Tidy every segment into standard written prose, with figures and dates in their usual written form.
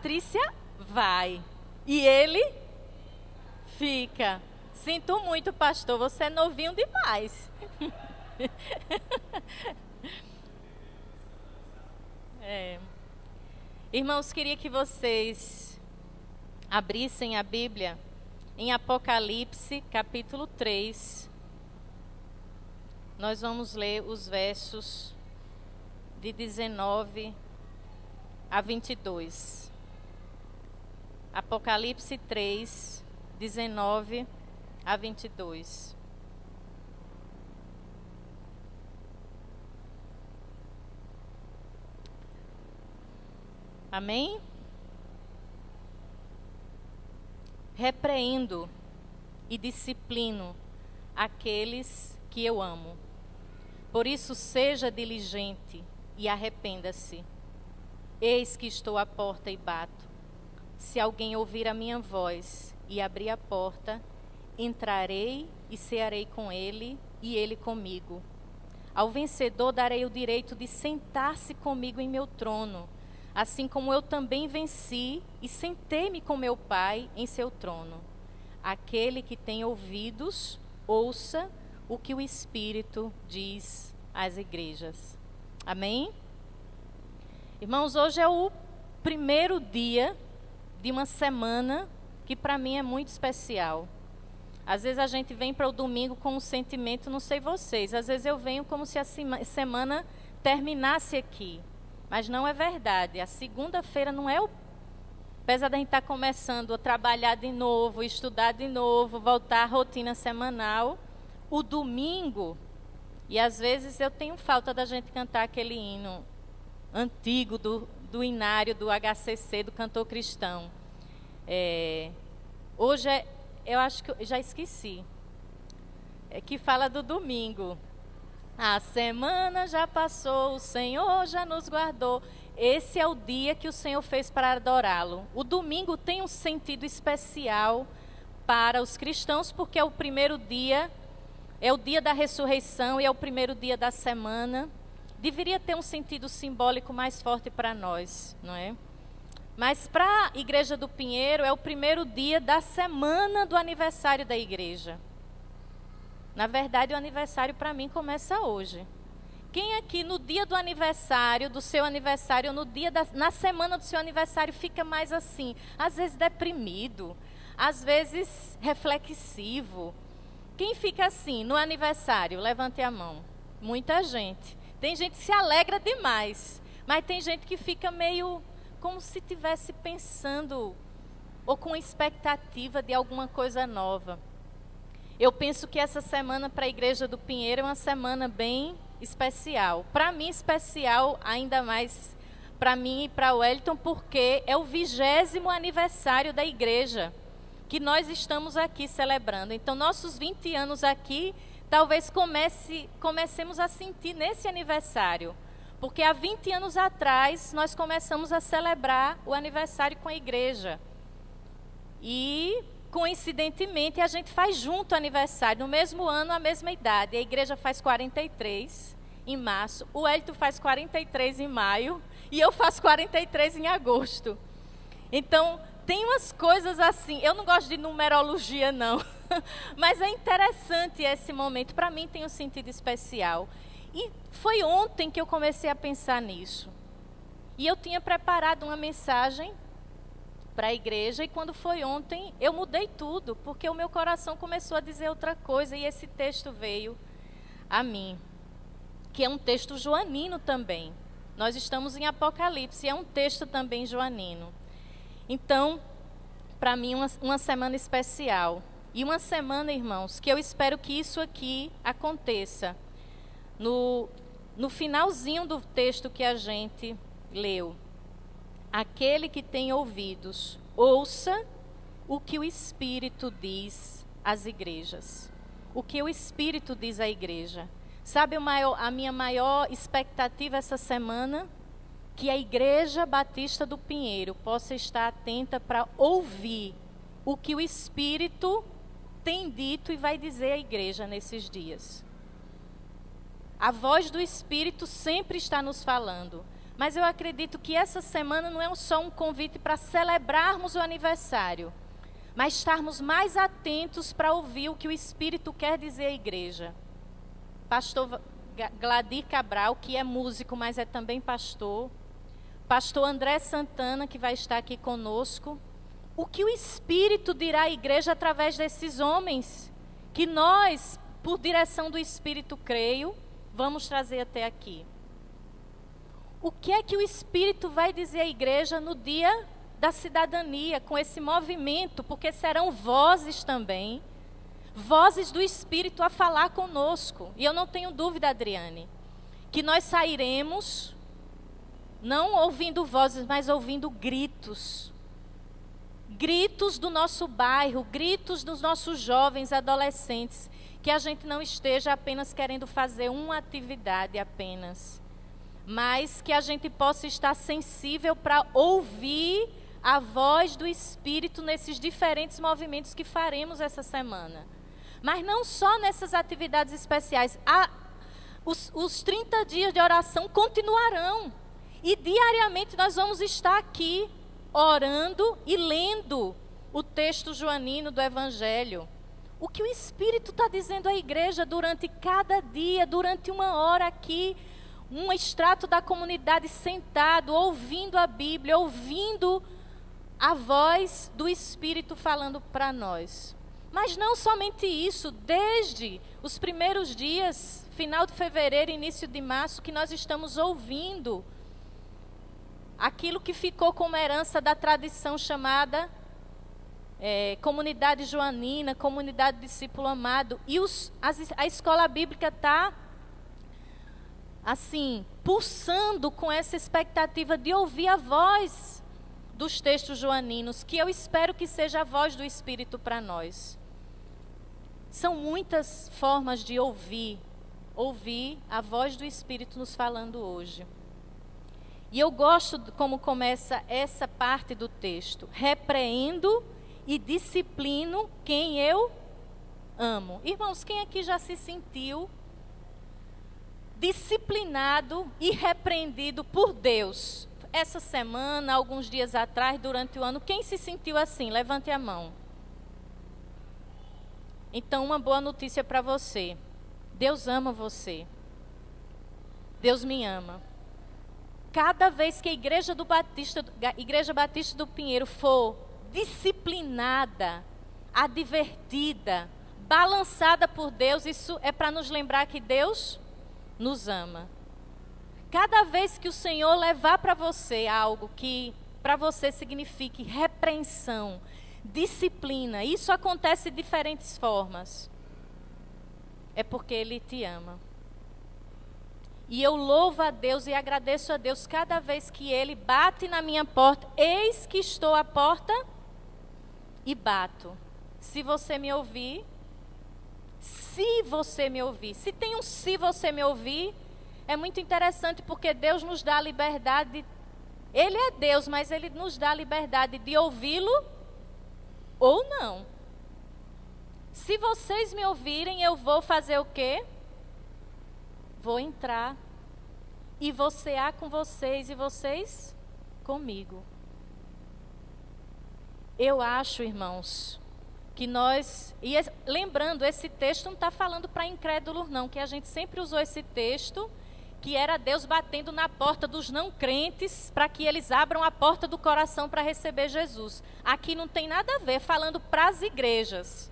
Patrícia vai e ele fica. Sinto muito, pastor, você é novinho demais. Irmãos, queria que vocês abrissem a Bíblia em Apocalipse, capítulo 3. Nós vamos ler os versos de 19 a 22. Apocalipse 3, 19 a 22. Amém? Repreendo e disciplino aqueles que eu amo. Por isso, seja diligente e arrependa-se. Eis que estou à porta e bato. Se alguém ouvir a minha voz e abrir a porta, entrarei e cearei com ele e ele comigo. Ao vencedor darei o direito de sentar-se comigo em meu trono, assim como eu também venci e sentei-me com meu Pai em seu trono. Aquele que tem ouvidos, ouça o que o Espírito diz às igrejas. Amém? Irmãos, hoje é o primeiro dia de uma semana que para mim é muito especial. Às vezes a gente vem para o domingo com um sentimento, não sei vocês, às vezes eu venho como se a semana terminasse aqui. Mas não é verdade. A segunda-feira não é o... Apesar da gente estar começando a trabalhar de novo, estudar de novo, voltar à rotina semanal, o domingo, e às vezes eu tenho falta da gente cantar aquele hino antigo do inário, do HCC, do cantor cristão. Hoje, eu acho que eu já esqueci, que fala do domingo. A semana já passou, o Senhor já nos guardou. Esse é o dia que o Senhor fez para adorá-lo. O domingo tem um sentido especial para os cristãos, porque é o primeiro dia, é o dia da ressurreição e é o primeiro dia da semana. Deveria ter um sentido simbólico mais forte para nós, não é? Mas para a Igreja do Pinheiro é o primeiro dia da semana do aniversário da igreja. Na verdade, o aniversário para mim começa hoje. Quem aqui no dia do aniversário, do seu aniversário, ou na semana do seu aniversário fica mais assim, às vezes deprimido, às vezes reflexivo? Quem fica assim no aniversário? Levante a mão. Muita gente. Tem gente que se alegra demais, mas tem gente que fica meio como se estivesse pensando ou com expectativa de alguma coisa nova. Eu penso que essa semana para a Igreja do Pinheiro é uma semana bem especial. Para mim, especial ainda mais para mim e para o Wellington, porque é o 20º aniversário da igreja que nós estamos aqui celebrando. Então, nossos 20 anos aqui, talvez comecemos a sentir nesse aniversário. Porque há 20 anos atrás, nós começamos a celebrar o aniversário com a igreja. E... coincidentemente, a gente faz junto o aniversário, no mesmo ano, a mesma idade. A igreja faz 43 em março, o Hélito faz 43 em maio e eu faço 43 em agosto. Então, tem umas coisas assim, eu não gosto de numerologia não, mas é interessante esse momento, para mim tem um sentido especial. E foi ontem que eu comecei a pensar nisso. E eu tinha preparado uma mensagem para a igreja, e quando foi ontem, eu mudei tudo, porque o meu coração começou a dizer outra coisa, e esse texto veio a mim, que é um texto joanino também. Nós estamos em Apocalipse, é um texto também joanino. Então, para mim, uma semana especial. E uma semana, irmãos, que eu espero que isso aqui aconteça. No finalzinho do texto que a gente leu. Aquele que tem ouvidos, ouça o que o Espírito diz às igrejas. O que o Espírito diz à igreja. Sabe a minha maior expectativa essa semana? Que a Igreja Batista do Pinheiro possa estar atenta para ouvir o que o Espírito tem dito e vai dizer à igreja nesses dias. A voz do Espírito sempre está nos falando. Mas eu acredito que essa semana não é só um convite para celebrarmos o aniversário, mas estarmos mais atentos para ouvir o que o Espírito quer dizer à igreja. Pastor Gladir Cabral, que é músico, mas é também pastor. Pastor André Santana, que vai estar aqui conosco. O que o Espírito dirá à igreja através desses homens, que nós, por direção do Espírito, creio, vamos trazer até aqui. O que é que o Espírito vai dizer à igreja no dia da cidadania, com esse movimento, porque serão vozes também, vozes do Espírito a falar conosco. E eu não tenho dúvida, Adriane, que nós sairemos, não ouvindo vozes, mas ouvindo gritos. Gritos do nosso bairro, gritos dos nossos jovens, adolescentes, que a gente não esteja apenas querendo fazer uma atividade apenas, mas que a gente possa estar sensível para ouvir a voz do Espírito nesses diferentes movimentos que faremos essa semana. Mas não só nessas atividades especiais. Os 30 dias de oração continuarão. E diariamente nós vamos estar aqui, orando e lendo o texto joanino do Evangelho. O que o Espírito está dizendo à igreja durante cada dia, durante uma hora aqui, um extrato da comunidade sentado, ouvindo a Bíblia, ouvindo a voz do Espírito falando para nós. Mas não somente isso, desde os primeiros dias, final de fevereiro, início de março, que nós estamos ouvindo aquilo que ficou como herança da tradição chamada comunidade joanina, comunidade discípulo amado. E a escola bíblica está assim, pulsando com essa expectativa de ouvir a voz dos textos joaninos, que eu espero que seja a voz do Espírito para nós. São muitas formas de ouvir a voz do Espírito nos falando hoje. E eu gosto de como começa essa parte do texto. Repreendo e disciplino quem eu amo. Irmãos, quem aqui já se sentiu disciplinado e repreendido por Deus? Essa semana, alguns dias atrás, durante o ano, quem se sentiu assim? Levante a mão. Então, uma boa notícia para você. Deus ama você. Deus me ama. Cada vez que a Igreja Batista do Pinheiro for disciplinada, advertida, balançada por Deus, isso é para nos lembrar que Deus nos ama. Cada vez que o Senhor levar para você algo que para você signifique repreensão, disciplina, isso acontece de diferentes formas, é porque Ele te ama. E eu louvo a Deus e agradeço a Deus cada vez que Ele bate na minha porta. Eis que estou à porta e bato. Se você me ouvir, se tem um se você me ouvir, é muito interessante porque Deus nos dá a liberdade. Ele é Deus, mas Ele nos dá a liberdade de ouvi-lo ou não. Se vocês me ouvirem, eu vou fazer o quê? Vou entrar e vou cear com vocês e vocês comigo. Eu acho, irmãos, que nós... lembrando, esse texto não está falando para incrédulos, não, que a gente sempre usou esse texto, que era Deus batendo na porta dos não crentes para que eles abram a porta do coração para receber Jesus. Aqui não tem nada a ver, falando para as igrejas.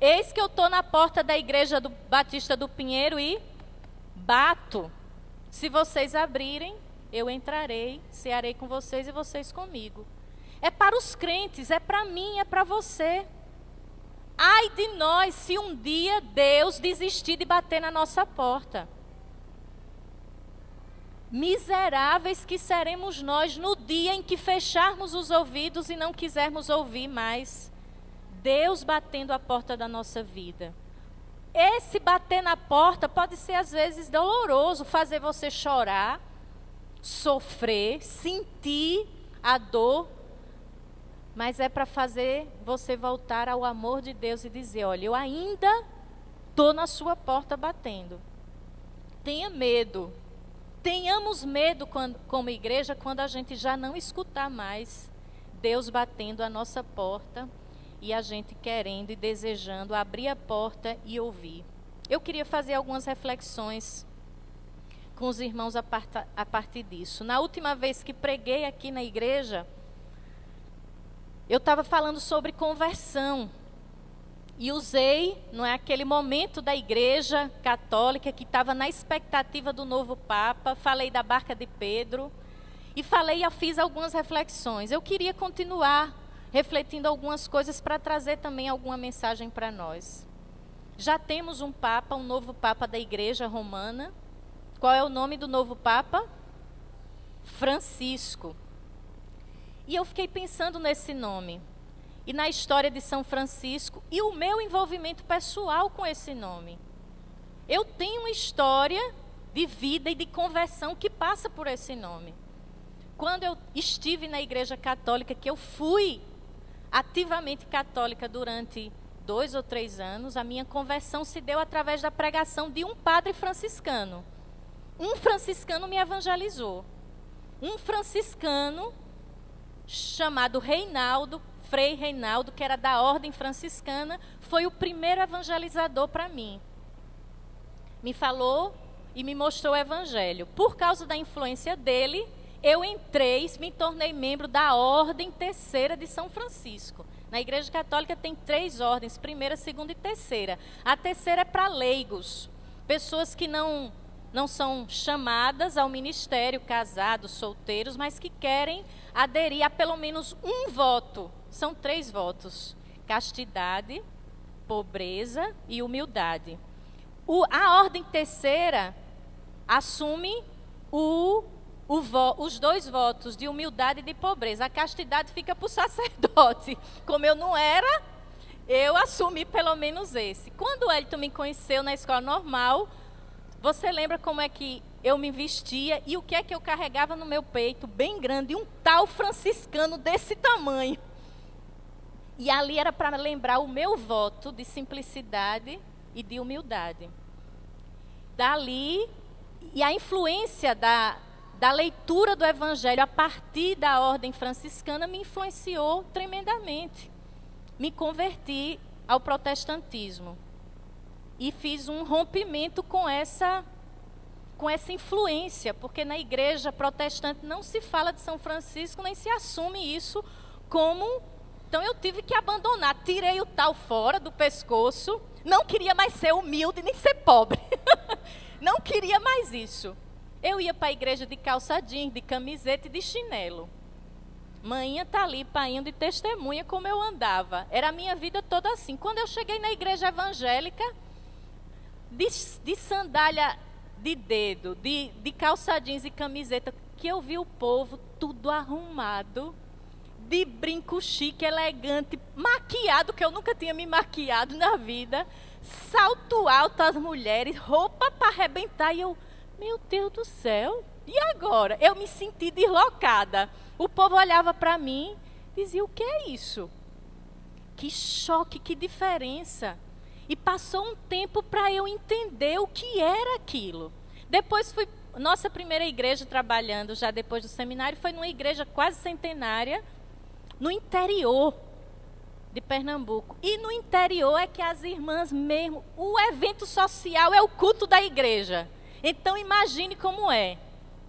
Eis que eu estou na porta da Igreja do Batista do Pinheiro e bato. Se vocês abrirem, eu entrarei, cearei com vocês e vocês comigo. É para os crentes, é para mim, é para você. Ai de nós se um dia Deus desistir de bater na nossa porta. Miseráveis que seremos nós no dia em que fecharmos os ouvidos e não quisermos ouvir mais Deus batendo a porta da nossa vida. Esse bater na porta pode ser às vezes doloroso, fazer você chorar, sofrer, sentir a dor, mas é para fazer você voltar ao amor de Deus e dizer, olha, eu ainda estou na sua porta batendo. Tenha medo, Tenhamos medo como igreja quando a gente já não escutar mais Deus batendo a nossa porta e a gente querendo e desejando abrir a porta e ouvir. Eu queria fazer algumas reflexões com os irmãos a partir disso. Na última vez que preguei aqui na igreja, eu estava falando sobre conversão. E usei, não é, aquele momento da igreja católica que estava na expectativa do novo Papa. Falei da barca de Pedro e fiz algumas reflexões. Eu queria continuar refletindo algumas coisas para trazer também alguma mensagem para nós. Já temos um Papa, um novo Papa da Igreja Romana. Qual é o nome do novo Papa? Francisco. E eu fiquei pensando nesse nome e na história de São Francisco e o meu envolvimento pessoal com esse nome. Eu tenho uma história de vida e de conversão que passa por esse nome. Quando eu estive na Igreja Católica, que eu fui ativamente católica durante 2 ou 3 anos, a minha conversão se deu através da pregação de um padre franciscano. Um franciscano me evangelizou. Um franciscano chamado Reinaldo, Frei Reinaldo, que era da ordem franciscana, foi o primeiro evangelizador para mim. Me falou e me mostrou o evangelho. Por causa da influência dele, eu me tornei membro da ordem terceira de São Francisco. Na Igreja Católica tem 3 ordens, primeira, segunda e terceira. A terceira é para leigos, pessoas que não são chamadas ao ministério, casados, solteiros, mas que querem aderir a pelo menos um voto. São 3 votos: castidade, pobreza e humildade. A ordem terceira assume os 2 votos de humildade e de pobreza. A castidade fica para o sacerdote. Como eu não era, eu assumi pelo menos esse. Quando o Elton me conheceu na escola normal, você lembra como é que eu me vestia e o que é que eu carregava no meu peito, bem grande, um tal franciscano desse tamanho. E ali era para lembrar o meu voto de simplicidade e de humildade. Dali, e a influência da leitura do Evangelho a partir da ordem franciscana me influenciou tremendamente. Me converti ao protestantismo e fiz um rompimento com essa influência, porque na igreja protestante não se fala de São Francisco, nem se assume isso como... Então eu tive que abandonar, tirei o tal fora do pescoço, não queria mais ser humilde nem ser pobre, não queria mais isso. Eu ia para a igreja de calça jeans, de camiseta e de chinelo. Manhã está ali, paindo de testemunha como eu andava. Era a minha vida toda assim. Quando eu cheguei na igreja evangélica, de sandália de dedo, de calça jeans e camiseta, que eu vi o povo tudo arrumado, de brinco chique, elegante, maquiado, que eu nunca tinha me maquiado na vida, salto alto as mulheres, roupa para arrebentar, e eu, meu Deus do céu, e agora? Eu me senti deslocada. O povo olhava para mim e dizia, o que é isso? Que choque, que diferença. E passou um tempo para eu entender o que era aquilo. Depois fui, nossa primeira igreja trabalhando, já depois do seminário, foi numa igreja quase centenária, no interior de Pernambuco. E no interior é que as irmãs mesmo, o evento social é o culto da igreja. Então imagine como é.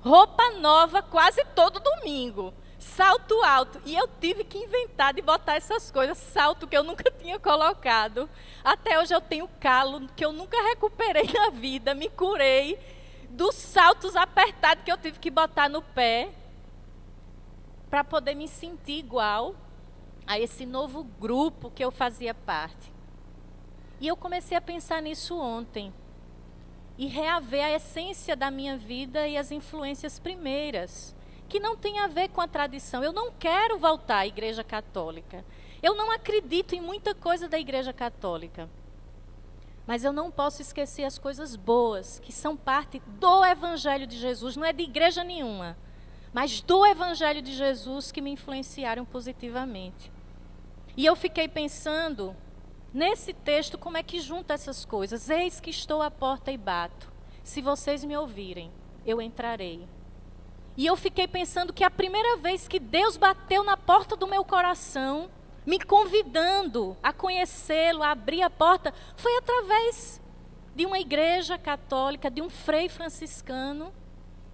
Roupa nova quase todo domingo. Salto alto. E eu tive que inventar de botar essas coisas. Salto que eu nunca tinha colocado. Até hoje eu tenho calo que eu nunca recuperei na vida. Me curei dos saltos apertados que eu tive que botar no pé para poder me sentir igual a esse novo grupo que eu fazia parte. E eu comecei a pensar nisso ontem. E reaver a essência da minha vida e as influências primeiras, que não tem a ver com a tradição. Eu não quero voltar à Igreja Católica. Eu não acredito em muita coisa da Igreja Católica. Mas eu não posso esquecer as coisas boas, que são parte do Evangelho de Jesus. Não é de igreja nenhuma, mas do Evangelho de Jesus que me influenciaram positivamente. E eu fiquei pensando... nesse texto, como é que junta essas coisas? Eis que estou à porta e bato. Se vocês me ouvirem, eu entrarei. E eu fiquei pensando que a primeira vez que Deus bateu na porta do meu coração, me convidando a conhecê-lo, a abrir a porta, foi através de uma igreja católica, de um frei franciscano,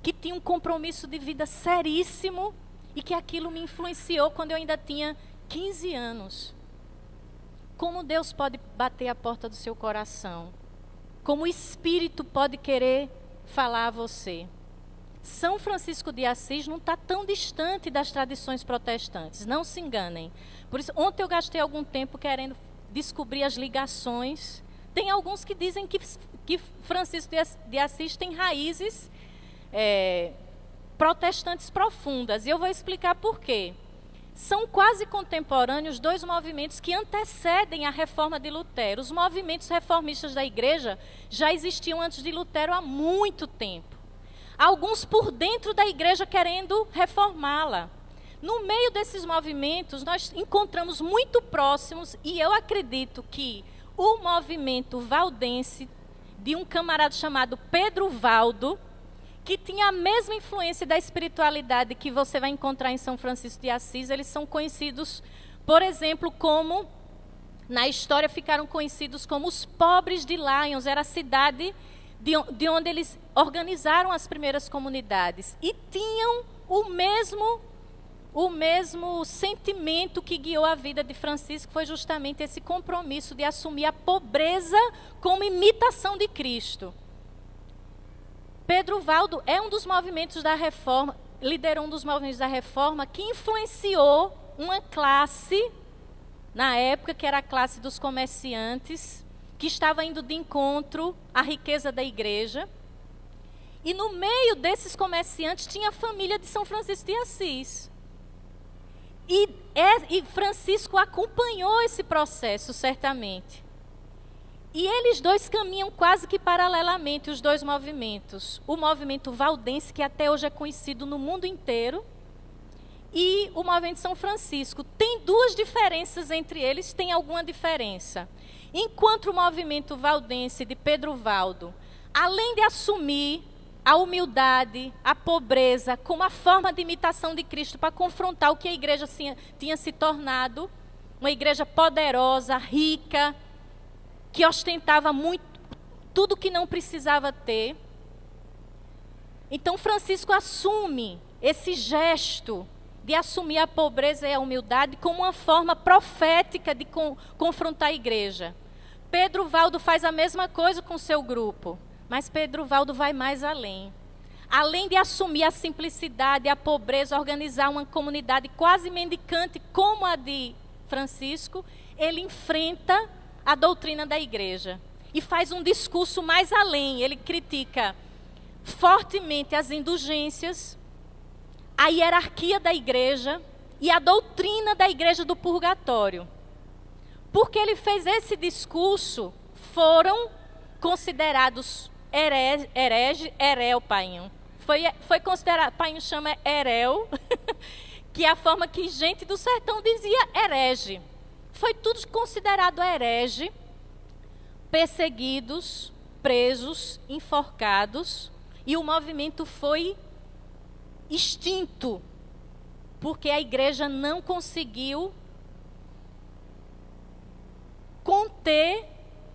que tinha um compromisso de vida seríssimo e que aquilo me influenciou quando eu ainda tinha 15 anos. Como Deus pode bater a porta do seu coração? Como o Espírito pode querer falar a você? São Francisco de Assis não está tão distante das tradições protestantes, não se enganem. Por isso, ontem eu gastei algum tempo querendo descobrir as ligações. Tem alguns que dizem que Francisco de Assis tem raízes protestantes profundas, e eu vou explicar por quê. São quase contemporâneos dois movimentos que antecedem a reforma de Lutero. Os movimentos reformistas da igreja já existiam antes de Lutero há muito tempo. Alguns por dentro da igreja querendo reformá-la. No meio desses movimentos, nós encontramos muito próximos, e eu acredito que o movimento valdense, de um camarada chamado Pedro Valdo, que tinha a mesma influência da espiritualidade que você vai encontrar em São Francisco de Assis. Eles são conhecidos, por exemplo, como, na história ficaram conhecidos como os pobres de Lyons. Era a cidade de onde eles organizaram as primeiras comunidades. E tinham o mesmo sentimento que guiou a vida de Francisco, foi justamente esse compromisso de assumir a pobreza como imitação de Cristo. Pedro Valdo é um dos movimentos da reforma, liderou um dos movimentos da reforma que influenciou uma classe, na época, que era a classe dos comerciantes, que estava indo de encontro à riqueza da igreja. E no meio desses comerciantes tinha a família de São Francisco de Assis. E Francisco acompanhou esse processo, certamente. E eles dois caminham quase que paralelamente, os dois movimentos. O movimento valdense, que até hoje é conhecido no mundo inteiro, e o movimento de São Francisco. Tem duas diferenças entre eles, tem alguma diferença. Enquanto o movimento valdense de Pedro Valdo, além de assumir a humildade, a pobreza, como a forma de imitação de Cristo para confrontar o que a igreja tinha se tornado, uma igreja poderosa, rica, que ostentava muito, tudo que não precisava ter. Então Francisco assume esse gesto de assumir a pobreza e a humildade como uma forma profética de confrontar a igreja. Pedro Valdo faz a mesma coisa com o seu grupo, mas Pedro Valdo vai mais além. Além de assumir a simplicidade, a pobreza, organizar uma comunidade quase mendicante como a de Francisco, ele enfrenta a doutrina da igreja e faz um discurso mais além. Ele critica fortemente as indulgências, a hierarquia da igreja e a doutrina da igreja do purgatório. Porque ele fez esse discurso, foram considerados herel, Painho. Foi considerado, Painho chama herel, que é a forma que gente do sertão dizia herege. Foi tudo considerado herege, perseguidos, presos, enforcados, e o movimento foi extinto, porque a igreja não conseguiu conter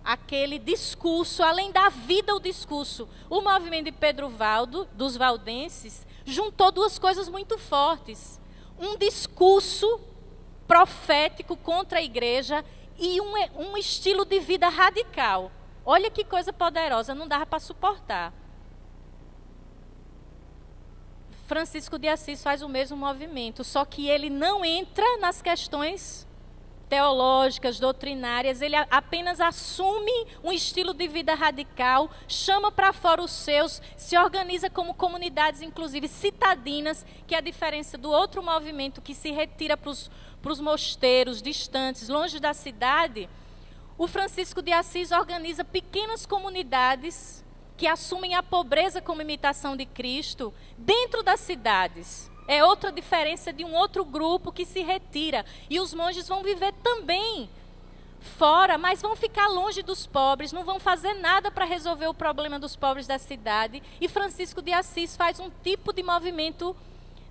aquele discurso, além da vida, o discurso. O movimento de Pedro Valdo, dos valdenses, juntou duas coisas muito fortes. Um discurso profético contra a igreja e um estilo de vida radical. Olha que coisa poderosa, não dava para suportar. Francisco de Assis faz o mesmo movimento, só que ele não entra nas questões teológicas, doutrinárias, ele apenas assume um estilo de vida radical, chama para fora os seus, se organiza como comunidades, inclusive citadinas, que é a diferença do outro movimento que se retira para os mosteiros distantes, longe da cidade. O Francisco de Assis organiza pequenas comunidades que assumem a pobreza como imitação de Cristo dentro das cidades. É outra diferença de um outro grupo que se retira. E os monges vão viver também fora, mas vão ficar longe dos pobres, não vão fazer nada para resolver o problema dos pobres da cidade. E Francisco de Assis faz um tipo de movimento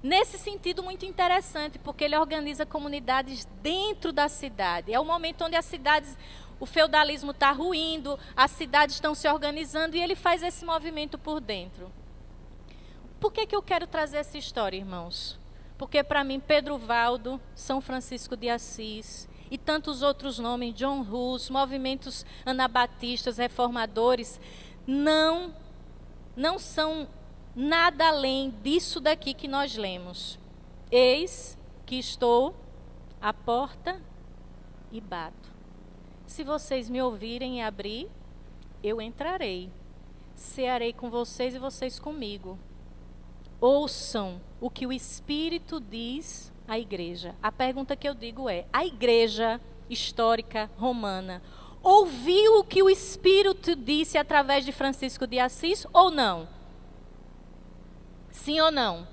nesse sentido muito interessante, porque ele organiza comunidades dentro da cidade. É o momento onde as cidades, o feudalismo está ruindo, as cidades estão se organizando e ele faz esse movimento por dentro. Por que eu quero trazer essa história, irmãos? Porque para mim Pedro Valdo, São Francisco de Assis e tantos outros nomes, John Hus, movimentos anabatistas, reformadores, não são nada além disso daqui que nós lemos. Eis que estou à porta e bato. Se vocês me ouvirem e abrir, eu entrarei. Cearei com vocês e vocês comigo. Ouçam o que o Espírito diz à igreja. A pergunta que eu digo é: a igreja histórica romana ouviu o que o Espírito disse através de Francisco de Assis ou não? Sim ou não?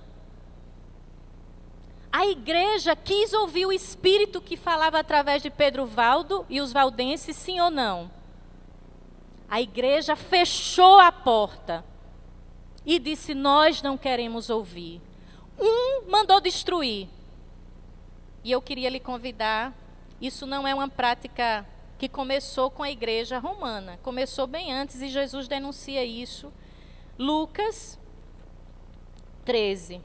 A igreja quis ouvir o Espírito que falava através de Pedro Valdo e os valdenses, sim ou não? A igreja fechou a porta e disse: nós não queremos ouvir. Um mandou destruir. E eu queria lhe convidar, isso não é uma prática que começou com a igreja romana, começou bem antes e Jesus denuncia isso. Lucas 13.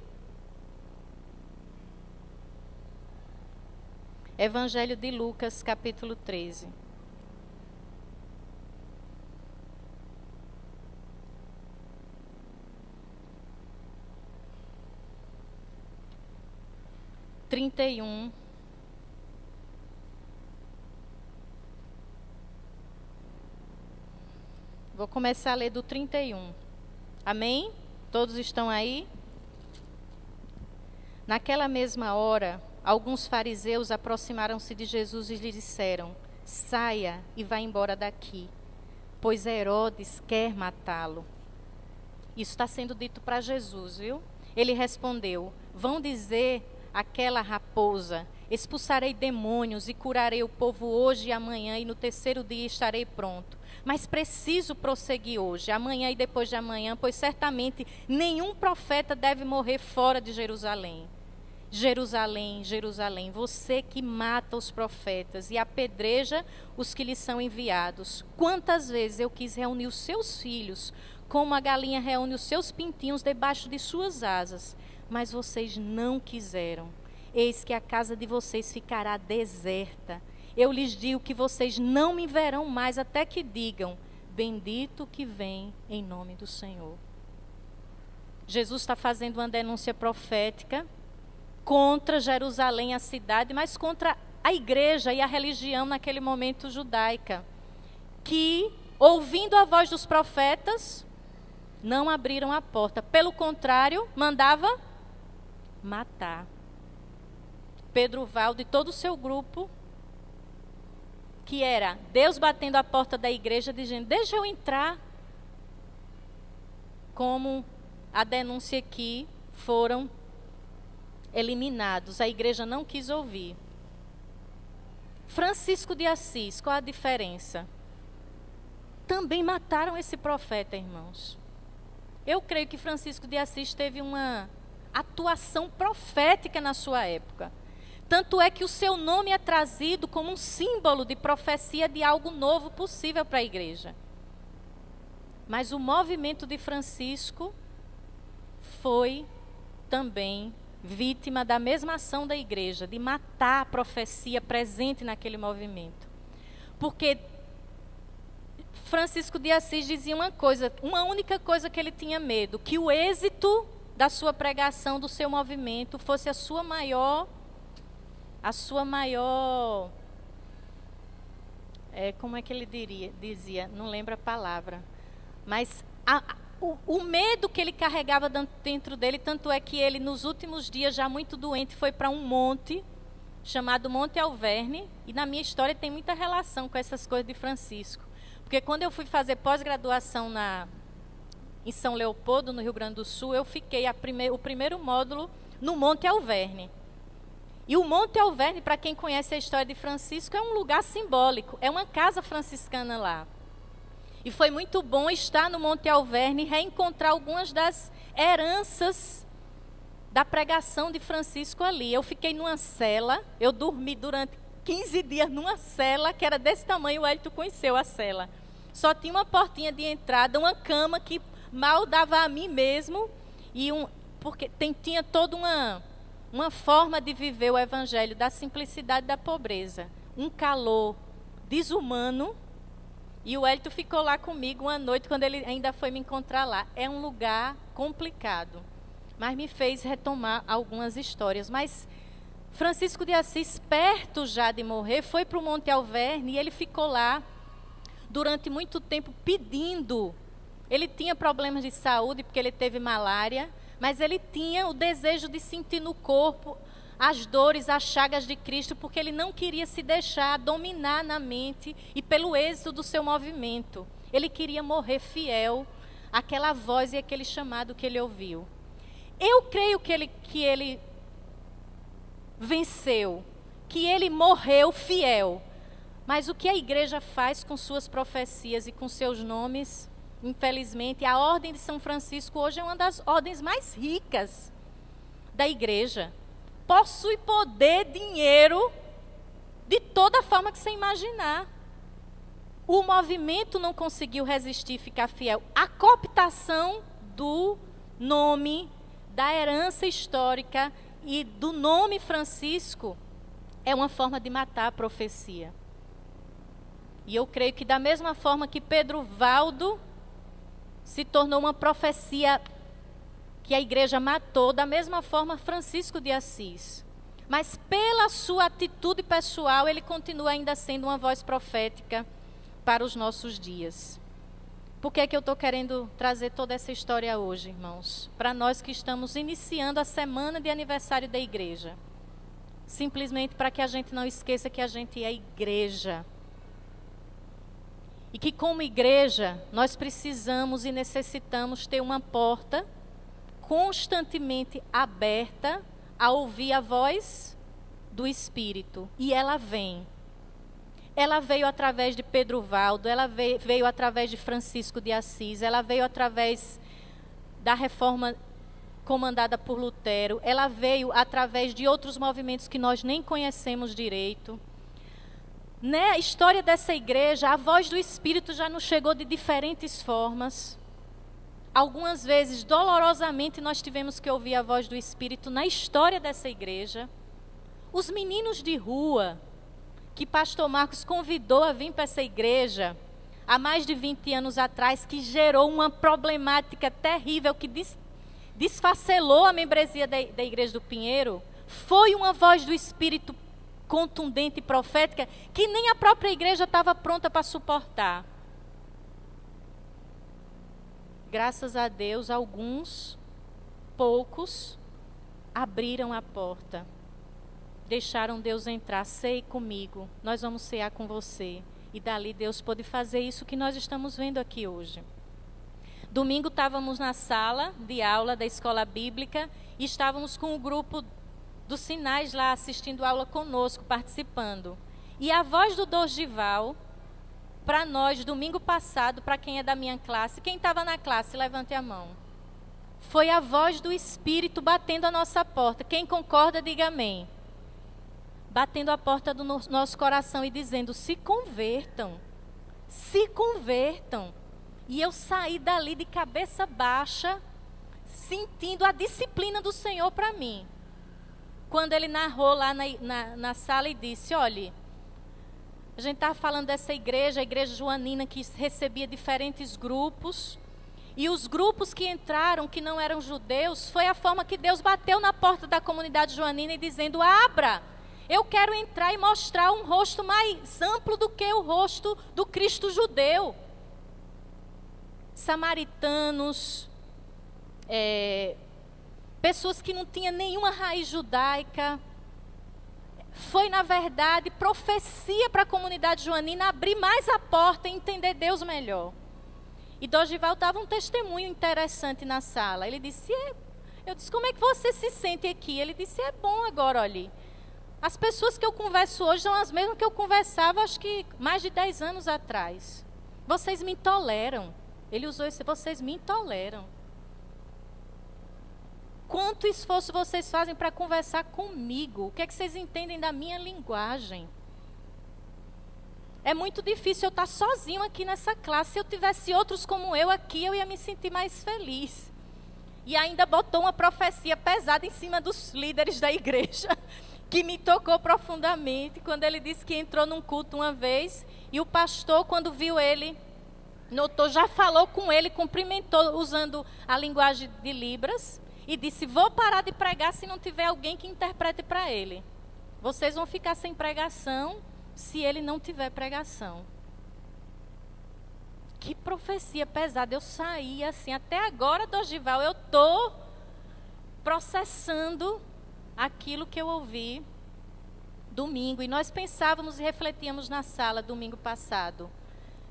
Evangelho de Lucas, capítulo 13. Vou começar a ler do 31. Amém? Todos estão aí? Naquela mesma hora, alguns fariseus aproximaram-se de Jesus e lhe disseram: saia e vá embora daqui, pois Herodes quer matá-lo. Isso está sendo dito para Jesus, viu? Ele respondeu: vão dizer àquela raposa: expulsarei demônios e curarei o povo hoje e amanhã, e no terceiro dia estarei pronto. Mas preciso prosseguir hoje, amanhã e depois de amanhã, pois certamente nenhum profeta deve morrer fora de Jerusalém. Jerusalém, Jerusalém, você que mata os profetas e apedreja os que lhes são enviados. Quantas vezes eu quis reunir os seus filhos, como a galinha reúne os seus pintinhos debaixo de suas asas, mas vocês não quiseram. Eis que a casa de vocês ficará deserta. Eu lhes digo que vocês não me verão mais até que digam: bendito que vem em nome do Senhor. Jesus está fazendo uma denúncia profética contra Jerusalém, a cidade, mas contra a igreja e a religião naquele momento judaica, que, ouvindo a voz dos profetas, não abriram a porta. Pelo contrário, mandava matar. Pedro Valdo e todo o seu grupo, que era Deus batendo a porta da igreja, dizendo: deixa eu entrar. Como a denúncia aqui, foram eliminados. A igreja não quis ouvir. Francisco de Assis, qual a diferença? Também mataram esse profeta, irmãos. Eu creio que Francisco de Assis teve uma atuação profética na sua época. Tanto é que o seu nome é trazido como um símbolo de profecia de algo novo possível para a igreja. Mas o movimento de Francisco foi também vítima da mesma ação da igreja, de matar a profecia presente naquele movimento. Porque Francisco de Assis dizia uma coisa, uma única coisa que ele tinha medo: que o êxito da sua pregação, do seu movimento, fosse a sua maior, como é que ele dizia, não lembro a palavra, mas o medo que ele carregava dentro dele, tanto é que ele, nos últimos dias, já muito doente, foi para um monte, chamado Monte Alverne, e na minha história tem muita relação com essas coisas de Francisco, porque quando eu fui fazer pós-graduação em São Leopoldo, no Rio Grande do Sul, eu fiquei o primeiro módulo no Monte Alverne. E o Monte Alverne, para quem conhece a história de Francisco, é um lugar simbólico, é uma casa franciscana lá. E foi muito bom estar no Monte Alverne e reencontrar algumas das heranças da pregação de Francisco ali. Eu fiquei numa cela, eu dormi durante 15 dias numa cela que era desse tamanho, o Hélito conheceu a cela. Só tinha uma portinha de entrada, uma cama que mal dava a mim mesmo, porque tinha toda uma forma de viver o evangelho da simplicidade e da pobreza. Um calor desumano. E o Hélito ficou lá comigo uma noite, quando ele ainda foi me encontrar lá. É um lugar complicado, mas me fez retomar algumas histórias. Mas Francisco de Assis, perto já de morrer, foi para o Monte Alverne e ele ficou lá durante muito tempo pedindo. Ele tinha problemas de saúde, porque ele teve malária, mas ele tinha o desejo de sentir no corpo as dores, as chagas de Cristo, porque ele não queria se deixar dominar na mente e pelo êxito do seu movimento. Ele queria morrer fiel àquela voz e àquele chamado que ele ouviu. Eu creio que ele venceu, que ele morreu fiel. Mas o que a igreja faz com suas profecias e com seus nomes, infelizmente, a Ordem de São Francisco hoje é uma das ordens mais ricas da igreja. Possui poder, dinheiro, de toda forma que você imaginar. O movimento não conseguiu resistir e ficar fiel. A cooptação do nome, da herança histórica e do nome Francisco é uma forma de matar a profecia. E eu creio que da mesma forma que Pedro Valdo se tornou uma profecia que a igreja matou, da mesma forma Francisco de Assis. Mas pela sua atitude pessoal, ele continua ainda sendo uma voz profética para os nossos dias. Por que é que eu estou querendo trazer toda essa história hoje, irmãos? Para nós que estamos iniciando a semana de aniversário da igreja. Simplesmente para que a gente não esqueça que a gente é igreja. E que como igreja, nós precisamos e necessitamos ter uma porta constantemente aberta a ouvir a voz do Espírito. E ela vem. Ela veio através de Pedro Valdo, ela veio através de Francisco de Assis, ela veio através da reforma comandada por Lutero, ela veio através de outros movimentos que nós nem conhecemos direito. Na história dessa igreja, a voz do Espírito já nos chegou de diferentes formas. Algumas vezes, dolorosamente, nós tivemos que ouvir a voz do Espírito na história dessa igreja. Os meninos de rua, que pastor Marcos convidou a vir para essa igreja, há mais de 20 anos atrás, que gerou uma problemática terrível, que desfacelou a membresia da igreja do Pinheiro, foi uma voz do Espírito contundente e profética, que nem a própria igreja estava pronta para suportar. Graças a Deus, poucos, abriram a porta. Deixaram Deus entrar. Ceie comigo, nós vamos cear com você. E dali Deus pôde fazer isso que nós estamos vendo aqui hoje. Domingo estávamos na sala de aula da escola bíblica e estávamos com o grupo dos Sinais lá assistindo aula conosco, participando. E a voz do Dorival, para nós, domingo passado, para quem é da minha classe, quem estava na classe, levante a mão. Foi a voz do Espírito batendo a nossa porta. Quem concorda, diga amém. Batendo a porta do nosso coração e dizendo, se convertam, se convertam. E eu saí dali de cabeça baixa, sentindo a disciplina do Senhor para mim. Quando ele narrou lá na sala e disse, olha, a gente estava falando dessa igreja, a igreja joanina, que recebia diferentes grupos. E os grupos que entraram, que não eram judeus, foi a forma que Deus bateu na porta da comunidade joanina e dizendo, abra, eu quero entrar e mostrar um rosto mais amplo do que o rosto do Cristo judeu. Samaritanos, pessoas que não tinham nenhuma raiz judaica. Foi, na verdade, profecia para a comunidade joanina abrir mais a porta e entender Deus melhor. E Dorival dava um testemunho interessante na sala. Ele disse, eu disse, como é que você se sente aqui? Ele disse, é bom agora, olha, As pessoas que eu converso hoje são as mesmas que eu conversava, acho que mais de 10 anos atrás. Vocês me intoleram. Ele usou esse, vocês me intoleram. Quanto esforço vocês fazem para conversar comigo? O que é que vocês entendem da minha linguagem? É muito difícil eu estar sozinho aqui nessa classe. Se eu tivesse outros como eu aqui, eu ia me sentir mais feliz. E ainda botou uma profecia pesada em cima dos líderes da igreja, que me tocou profundamente, quando ele disse que entrou num culto uma vez, e o pastor, quando viu ele, notou, já falou com ele, cumprimentou usando a linguagem de Libras, e disse, vou parar de pregar se não tiver alguém que interprete para ele. Vocês vão ficar sem pregação se ele não tiver pregação. Que profecia pesada. Eu saí assim, até agora, Dorival, eu estou processando aquilo que eu ouvi domingo. E nós pensávamos e refletíamos na sala domingo passado.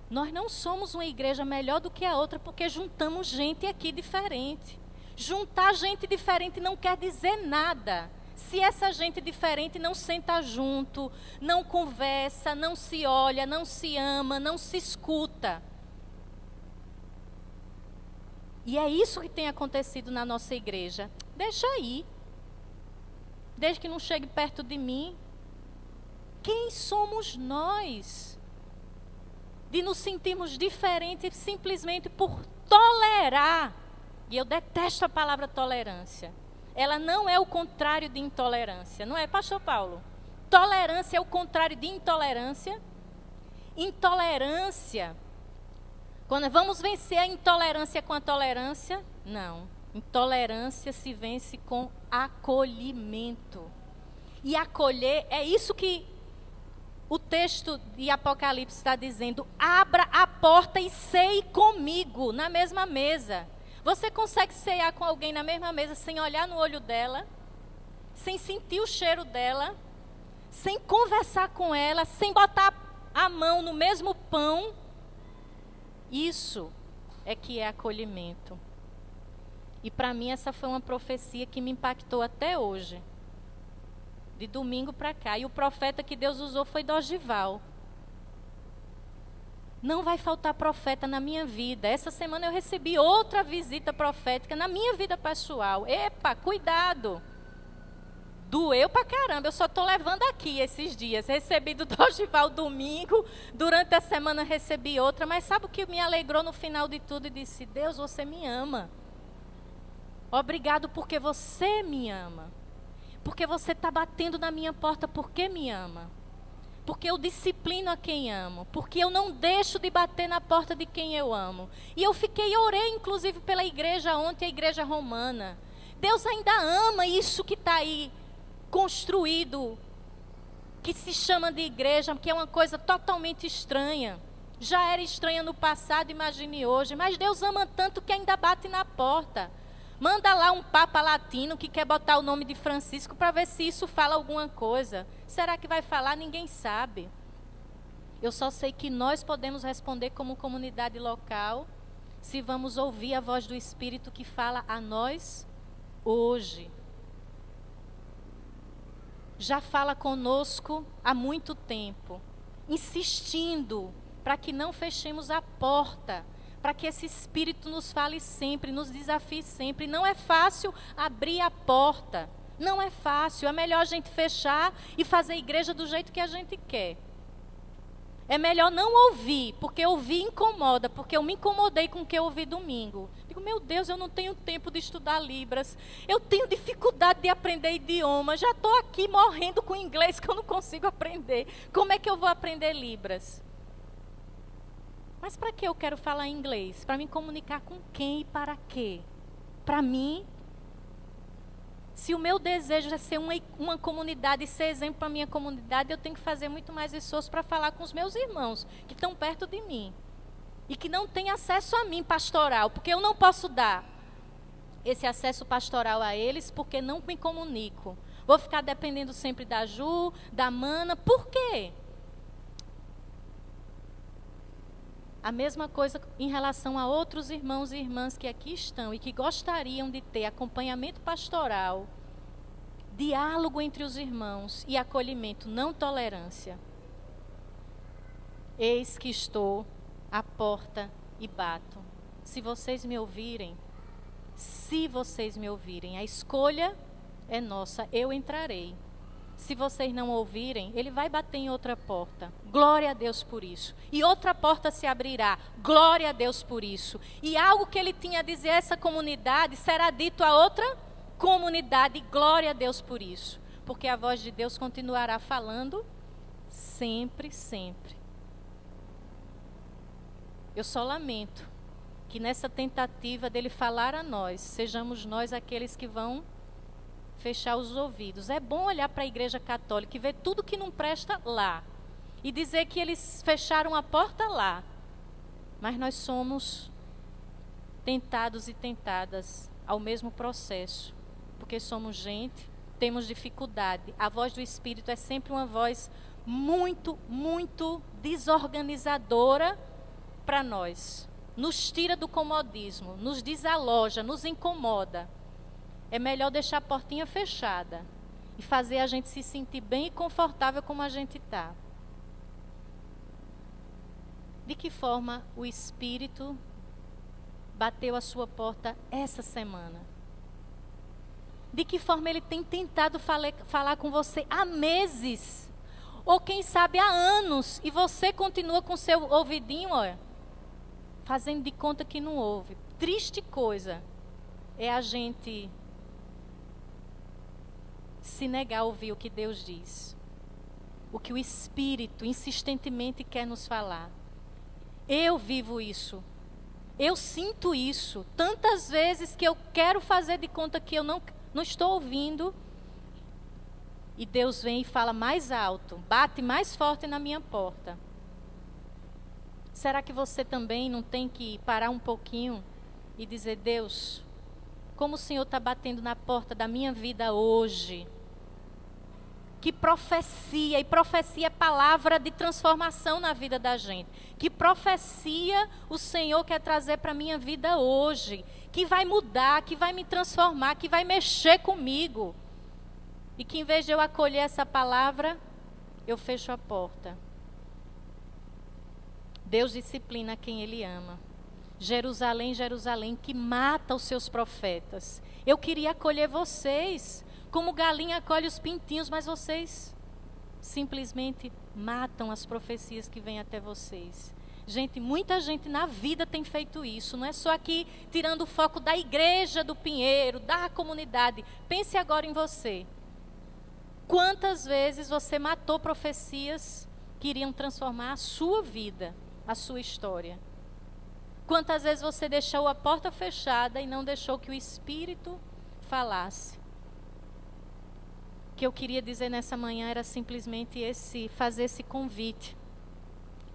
Nós não somos uma igreja melhor do que a outra porque juntamos gente aqui diferente. Juntar gente diferente não quer dizer nada. Se essa gente diferente não senta junto, não conversa, não se olha, não se ama, não se escuta. E é isso que tem acontecido na nossa igreja. Deixa aí. Desde que não chegue perto de mim. Quem somos nós? De nos sentirmos diferentes simplesmente por tolerar. E eu detesto a palavra tolerância. Ela não é o contrário de intolerância. Não é, pastor Paulo? Tolerância é o contrário de intolerância. Intolerância. Quando vamos vencer a intolerância com a tolerância? Não. Intolerância se vence com acolhimento. E acolher é isso que o texto de Apocalipse está dizendo. Abra a porta e ceie comigo na mesma mesa. Você consegue cear com alguém na mesma mesa sem olhar no olho dela, sem sentir o cheiro dela, sem conversar com ela, sem botar a mão no mesmo pão? Isso é que é acolhimento. E para mim essa foi uma profecia que me impactou até hoje. De domingo para cá. E o profeta que Deus usou foi Dorival. Não vai faltar profeta na minha vida. Essa semana eu recebi outra visita profética na minha vida pessoal. Epa, cuidado. Doeu pra caramba. Eu só estou levando aqui esses dias. Recebi do Dorival domingo. Durante a semana recebi outra. Mas sabe o que me alegrou no final de tudo? E disse, Deus, você me ama. Obrigado porque você me ama. Porque você está batendo na minha porta porque me ama. Porque eu disciplino a quem amo. Porque eu não deixo de bater na porta de quem eu amo. E eu orei inclusive pela igreja ontem, a igreja romana. Deus ainda ama isso que está aí construído, que se chama de igreja, que é uma coisa totalmente estranha. Já era estranha no passado, imagine hoje. Mas Deus ama tanto que ainda bate na porta. Manda lá um papa latino que quer botar o nome de Francisco para ver se isso fala alguma coisa. Será que vai falar? Ninguém sabe. Eu só sei que nós podemos responder como comunidade local se vamos ouvir a voz do Espírito que fala a nós hoje. Já fala conosco há muito tempo, insistindo para que não fechemos a porta, para que esse Espírito nos fale sempre, nos desafie sempre. Não é fácil abrir a porta, não é fácil. É melhor a gente fechar e fazer a igreja do jeito que a gente quer. É melhor não ouvir, porque ouvir incomoda, porque eu me incomodei com o que eu ouvi domingo. Digo, meu Deus, eu não tenho tempo de estudar Libras, eu tenho dificuldade de aprender idioma, já estou aqui morrendo com inglês que eu não consigo aprender. Como é que eu vou aprender Libras? Mas para que eu quero falar inglês? Para me comunicar com quem e para quê? Para mim? Se o meu desejo é ser uma comunidade e ser exemplo para a minha comunidade, eu tenho que fazer muito mais esforço para falar com os meus irmãos, que estão perto de mim. E que não têm acesso a mim pastoral, porque eu não posso dar esse acesso pastoral a eles, porque não me comunico. Vou ficar dependendo sempre da Ju, da Mana. Por quê? A mesma coisa em relação a outros irmãos e irmãs que aqui estão e que gostariam de ter acompanhamento pastoral diálogo entre os irmãos e acolhimento, não tolerância. Eis que estou à porta e bato. Se vocês me ouvirem, a escolha é nossa, eu entrarei. Se vocês não ouvirem, ele vai bater em outra porta. Glória a Deus por isso. E outra porta se abrirá. Glória a Deus por isso. E algo que ele tinha a dizer a essa comunidade será dito a outra comunidade. Glória a Deus por isso. Porque a voz de Deus continuará falando sempre, sempre. Eu só lamento que nessa tentativa dele falar a nós, sejamos nós aqueles que vão fechar os ouvidos. É bom olhar para a Igreja Católica e ver tudo que não presta lá. E dizer que eles fecharam a porta lá. Mas nós somos tentados e tentadas ao mesmo processo. Porque somos gente, temos dificuldade. A voz do Espírito é sempre uma voz muito, muito desorganizadora para nós. Nos tira do comodismo, nos desaloja, nos incomoda. É melhor deixar a portinha fechada e fazer a gente se sentir bem e confortável como a gente está. De que forma o Espírito bateu a sua porta essa semana? De que forma ele tem tentado falar com você há meses? Ou quem sabe há anos e você continua com seu ouvidinho, olha, fazendo de conta que não ouve. Triste coisa é a gente se negar a ouvir o que Deus diz. O que o Espírito insistentemente quer nos falar. Eu vivo isso. Eu sinto isso. Tantas vezes que eu quero fazer de conta que eu não estou ouvindo. E Deus vem e fala mais alto. Bate mais forte na minha porta. Será que você também não tem que parar um pouquinho e dizer: Deus, como o Senhor está batendo na porta da minha vida hoje? Que profecia, e profecia é palavra de transformação na vida da gente. Que profecia o Senhor quer trazer para a minha vida hoje. Que vai mudar, que vai me transformar, que vai mexer comigo. E que em vez de eu acolher essa palavra, eu fecho a porta. Deus disciplina quem Ele ama. Jerusalém, Jerusalém, que mata os seus profetas. Eu queria acolher vocês, como galinha acolhe os pintinhos, mas vocês simplesmente matam as profecias que vêm até vocês. Gente, muita gente na vida tem feito isso. Não é só aqui tirando o foco da igreja do Pinheiro, da comunidade. Pense agora em você. Quantas vezes você matou profecias que iriam transformar a sua vida, a sua história? Quantas vezes você deixou a porta fechada e não deixou que o Espírito falasse? O que eu queria dizer nessa manhã era simplesmente fazer esse convite.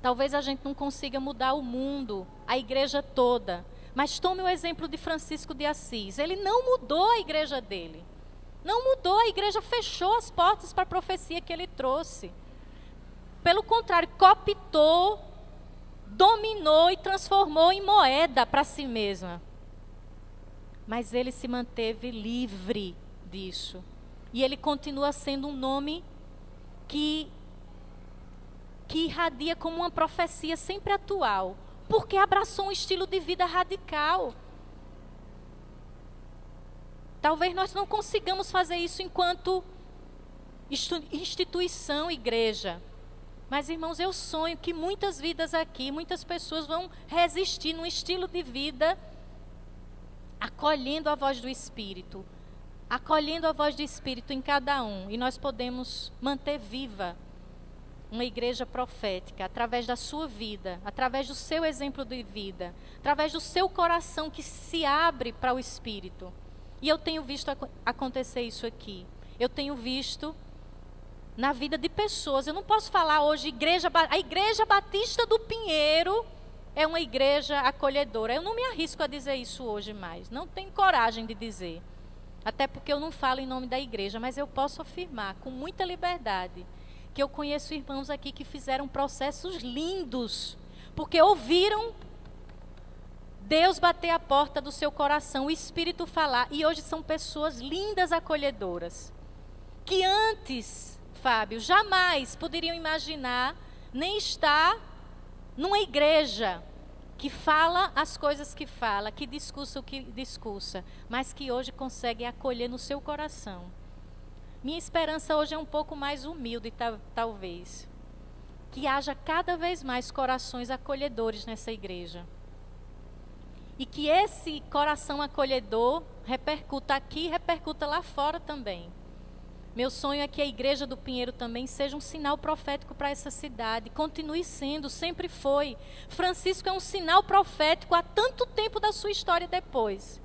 Talvez a gente não consiga mudar o mundo, a igreja toda, mas tome o exemplo de Francisco de Assis. Ele não mudou a igreja dele. Não mudou, a igreja fechou as portas para a profecia que ele trouxe. Pelo contrário, cooptou, dominou e transformou em moeda para si mesma. Mas ele se manteve livre disso. E ele continua sendo um nome que irradia como uma profecia sempre atual, porque abraçou um estilo de vida radical. Talvez nós não consigamos fazer isso enquanto instituição, igreja. Mas, irmãos, eu sonho que muitas vidas aqui, muitas pessoas vão resistir num estilo de vida acolhendo a voz do Espírito. Acolhendo a voz do Espírito em cada um. E nós podemos manter viva uma igreja profética através da sua vida, através do seu exemplo de vida, através do seu coração que se abre para o Espírito. E eu tenho visto acontecer isso aqui. Eu tenho visto na vida de pessoas. Eu não posso falar hoje, a Igreja Batista do Pinheiro é uma igreja acolhedora. Eu não me arrisco a dizer isso hoje mais. Não tenho coragem de dizer. Até porque eu não falo em nome da igreja, mas eu posso afirmar com muita liberdade que eu conheço irmãos aqui que fizeram processos lindos, porque ouviram Deus bater a porta do seu coração, o Espírito falar, e hoje são pessoas lindas, acolhedoras. que antes, Fábio, jamais poderiam imaginar nem estar numa igreja que fala as coisas que fala, que discursa o que discursa, mas que hoje consegue acolher no seu coração. Minha esperança hoje é um pouco mais humilde, talvez. Que haja cada vez mais corações acolhedores nessa igreja. E que esse coração acolhedor repercuta aqui e repercuta lá fora também. Meu sonho é que a igreja do Pinheiro também seja um sinal profético para essa cidade. Continue sendo, sempre foi. Francisco é um sinal profético há tanto tempo da sua história depois.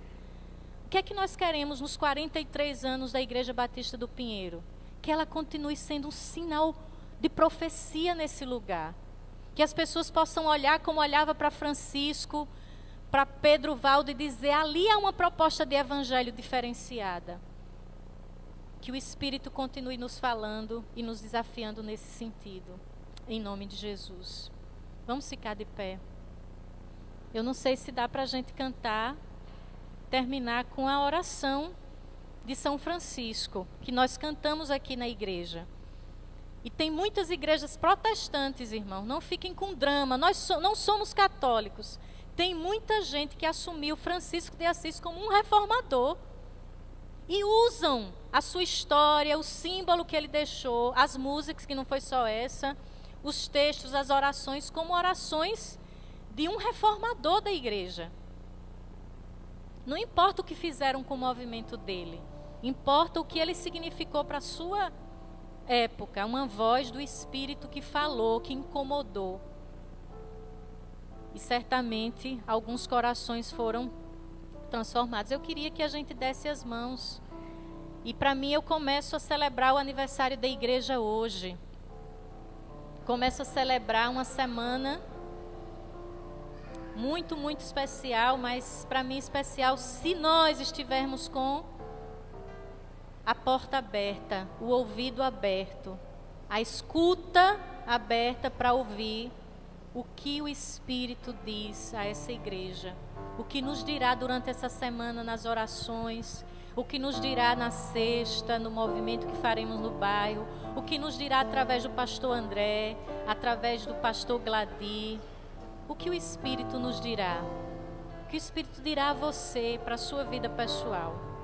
O que é que nós queremos nos 43 anos da Igreja Batista do Pinheiro? Que ela continue sendo um sinal de profecia nesse lugar. Que as pessoas possam olhar como olhava para Francisco, para Pedro Valdo e dizer, ali há uma proposta de evangelho diferenciada. Que o Espírito continue nos falando e nos desafiando nesse sentido. Em nome de Jesus. Vamos ficar de pé. Eu não sei se dá para a gente cantar, terminar com a oração de São Francisco, que nós cantamos aqui na igreja. E tem muitas igrejas protestantes, irmão, não fiquem com drama, nós não somos católicos. Tem muita gente que assumiu Francisco de Assis como um reformador. E usam a sua história, o símbolo que ele deixou, as músicas, que não foi só essa, os textos, as orações, como orações de um reformador da igreja. Não importa o que fizeram com o movimento dele, importa o que ele significou para a sua época, uma voz do Espírito que falou, que incomodou. E certamente alguns corações foram transformados. Eu queria que a gente desse as mãos. E para mim eu começo a celebrar o aniversário da igreja hoje. Começo a celebrar uma semana muito, muito especial, mas para mim especial se nós estivermos com a porta aberta, o ouvido aberto, a escuta aberta para ouvir o que o Espírito diz a essa igreja, o que nos dirá durante essa semana nas orações, o que nos dirá na sexta, no movimento que faremos no bairro, o que nos dirá através do pastor André, através do pastor Gladir, o que o Espírito nos dirá, o que o Espírito dirá a você para a sua vida pessoal.